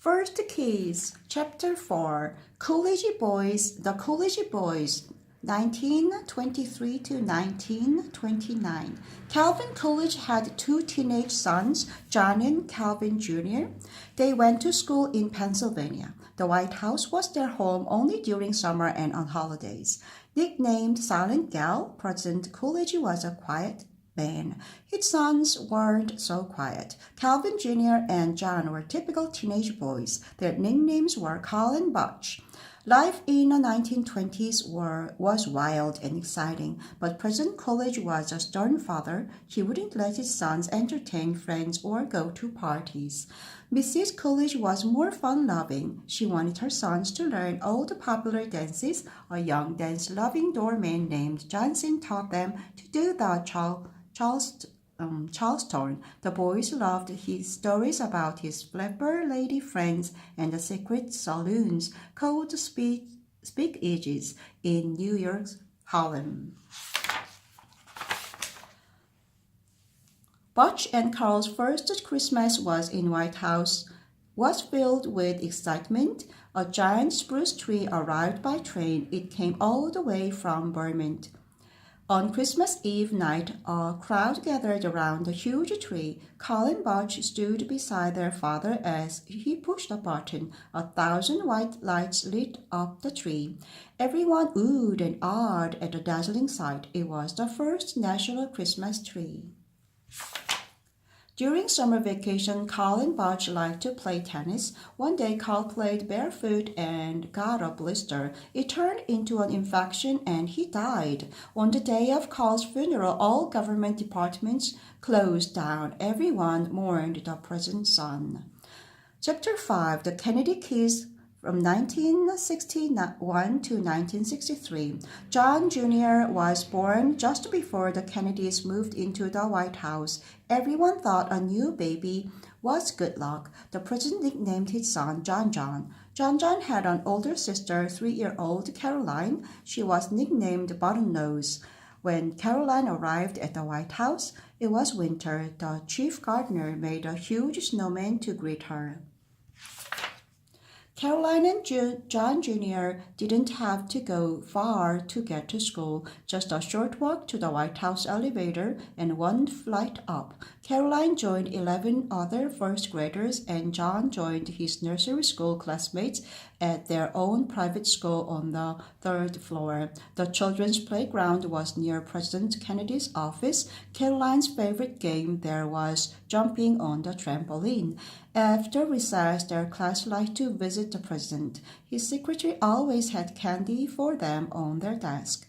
First Kids, Chapter 4, The Coolidge Boys, 1923 to 1929. Calvin Coolidge had two teenage sons, John and Calvin Jr. They went to school in Pennsylvania. The White House was their home only during summer and on holidays. Nicknamed Silent Gal, President Coolidge was a quiet man. His sons weren't so quiet. Calvin Jr. and John were typical teenage boys. Their nicknames were Carl and Butch. Life in the 1920s was wild and exciting, but President Coolidge was a stern father. He wouldn't let his sons entertain friends or go to parties. Mrs. Coolidge was more fun-loving. She wanted her sons to learn all the popular dances. A young dance-loving doorman named Johnson taught them to do the Charleston. The boys loved his stories about his flapper lady friends and the secret saloons called speakeasies in New York's Harlem. Butch and Carl's first Christmas was filled with excitement. A giant spruce tree arrived by train. It came all the way from Vermont. On Christmas Eve night, a crowd gathered around the huge tree. Carl and Butch stood beside their father as he pushed a button. 1,000 white lights lit up the tree. Everyone oohed and ahed at the dazzling sight. It was the first national Christmas tree. During summer vacation, Carl and Butch liked to play tennis. One day, Carl played barefoot and got a blister. It turned into an infection and he died. On the day of Carl's funeral, all government departments closed down. Everyone mourned the president's son. Chapter 5, The Kennedy Kids, from 1961 to 1963. John Jr. was born just before the Kennedys moved into the White House. Everyone thought a new baby was good luck. The president nicknamed his son John John. John John had an older sister, 3-year-old Caroline. She was nicknamed Button-Nose. When Caroline arrived at the White House, it was winter. The chief gardener made a huge snowman to greet her. Caroline and John Jr. didn't have to go far to get to school, just a short walk to the White House elevator and one flight up. Caroline joined 11 other first graders and John joined his nursery school classmates at their own private school on the 3rd floor. The children's playground was near President Kennedy's office. Caroline's favorite game there was jumping on the trampoline. After recess, their class liked to visit the president. His secretary always had candy for them on her desk.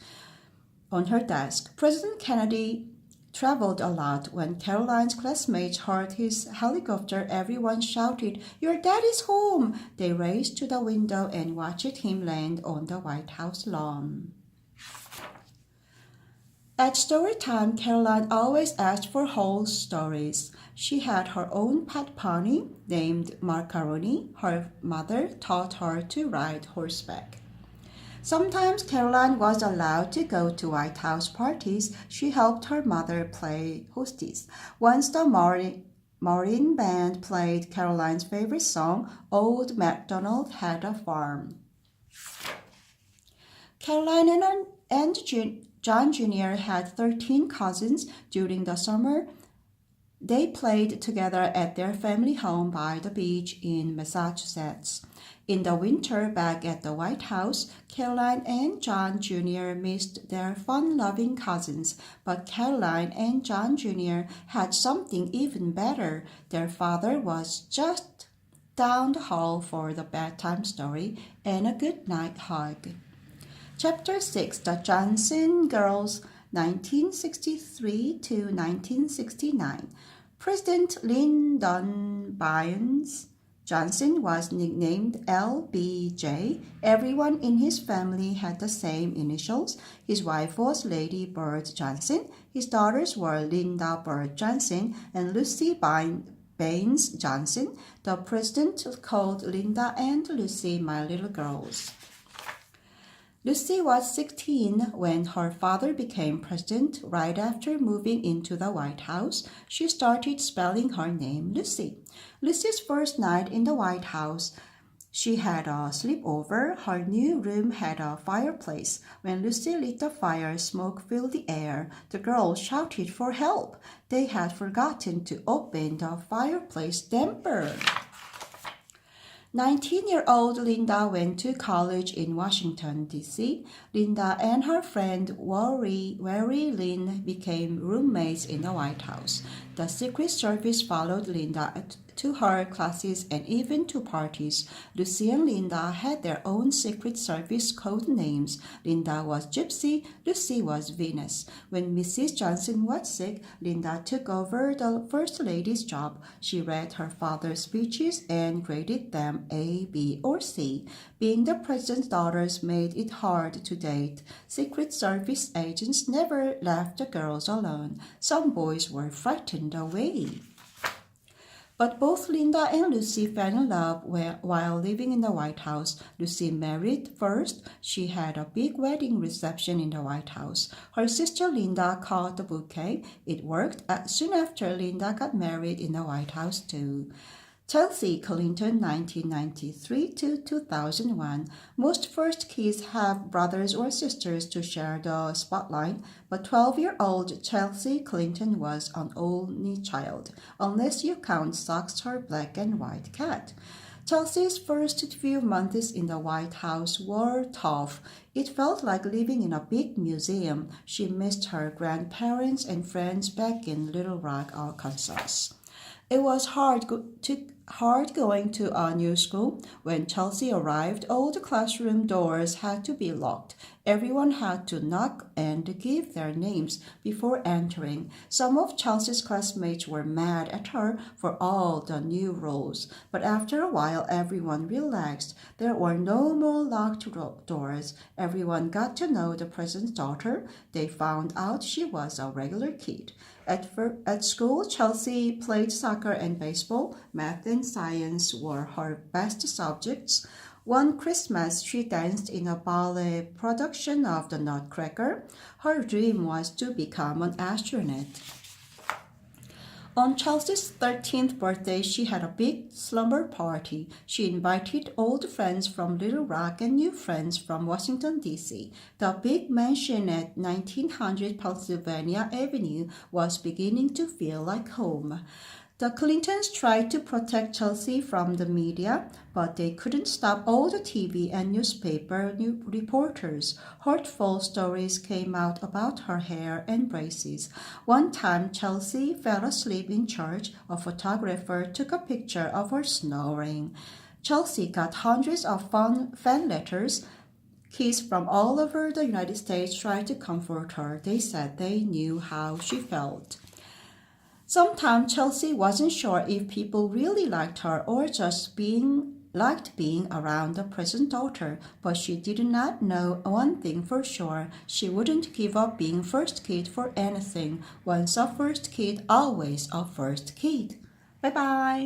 President Kennedy traveled a lot. When Caroline's classmates heard his helicopter, everyone shouted, "Your daddy's home!" They raced to the window and watched him land on the White House lawn. At story time, Caroline always asked for whole stories. She had her own pet pony named Macaroni. Her mother taught her to ride horseback. Sometimes Caroline was allowed to go to White House parties. She helped her mother play hostess. Once the Marine Band played Caroline's favorite song, Old MacDonald Had a Farm. Caroline and John Jr. had 13 cousins. During the summer, they played together at their family home by the beach in Massachusetts. In the winter, back at the White House, Caroline and John Jr. missed their fun-loving cousins, but Caroline and John Jr. had something even better. Their father was just down the hall for the bedtime story and a good night hug. Chapter 6, The Johnson Girls, 1963 to 1969. President Lyndon Baines Johnson was nicknamed LBJ. Everyone in his family had the same initials. His wife was Lady Bird Johnson. His daughters were Linda Bird Johnson and Lucy Baines Johnson. The president called Linda and Lucy "my little girls." Lucy was 16 when her father became president. Right after moving into the White House, she started spelling her name Lucy. Lucy's first night in the White House, she had a sleepover. Her new room had a fireplace. When Lucy lit the fire, smoke filled the air. The girls shouted for help. They had forgotten to open the fireplace damper. 19-year-old Linda went to college in Washington, D.C. Linda and her friend Wari Lynn became roommates in the White House. The Secret Service followed Linda to her classes and even to parties. Lucy and Linda had their own Secret Service code names. Linda was Gypsy, Lucy was Venus. When Mrs. Johnson was sick, Linda took over the First Lady's job. She read her father's speeches and graded them A, B, or C. Being the president's daughters made it hard to date. Secret Service agents never left the girls alone. Some boys were frightened away. But both Linda and Lucy fell in love while living in the White House. Lucy married first. She had a big wedding reception in the White House. Her sister Linda caught the bouquet. It worked. Soon after, Linda got married in the White House too. Chelsea Clinton, 1993 to 2001. Most first kids have brothers or sisters to share the spotlight, but 12-year-old Chelsea Clinton was an only child, unless you count Socks, her black and white cat. Chelsea's first few months in the White House were tough. It felt like living in a big museum. She missed her grandparents and friends back in Little Rock, Arkansas. It was hard going to a new school. When Chelsea arrived, all the classroom doors had to be locked. Everyone had to knock and give their names before entering. Some of Chelsea's classmates were mad at her for all the new rules. But after a while, everyone relaxed. There were no more locked doors. Everyone got to know the president's daughter. They found out she was a regular kid. At school, Chelsea played soccer and baseball. Math and science were her best subjects. One Christmas, she danced in a ballet production of The Nutcracker. Her dream was to become an astronaut. On Chelsea's 13th birthday, she had a big slumber party. She invited old friends from Little Rock and new friends from Washington, D.C. The big mansion at 1900 Pennsylvania Avenue was beginning to feel like home. The Clintons tried to protect Chelsea from the media, but they couldn't stop all the TV and newspaper reporters. Hurtful stories came out about her hair and braces. One time, Chelsea fell asleep in church. A photographer took a picture of her snoring. Chelsea got hundreds of fan letters. Kids from all over the United States tried to comfort her. They said they knew how she felt. Sometimes Chelsea wasn't sure if people really liked her or just liked being around the president's daughter, but she did not know one thing for sure. She wouldn't give up being first kid for anything. Once a first kid, always a first kid. Bye-bye.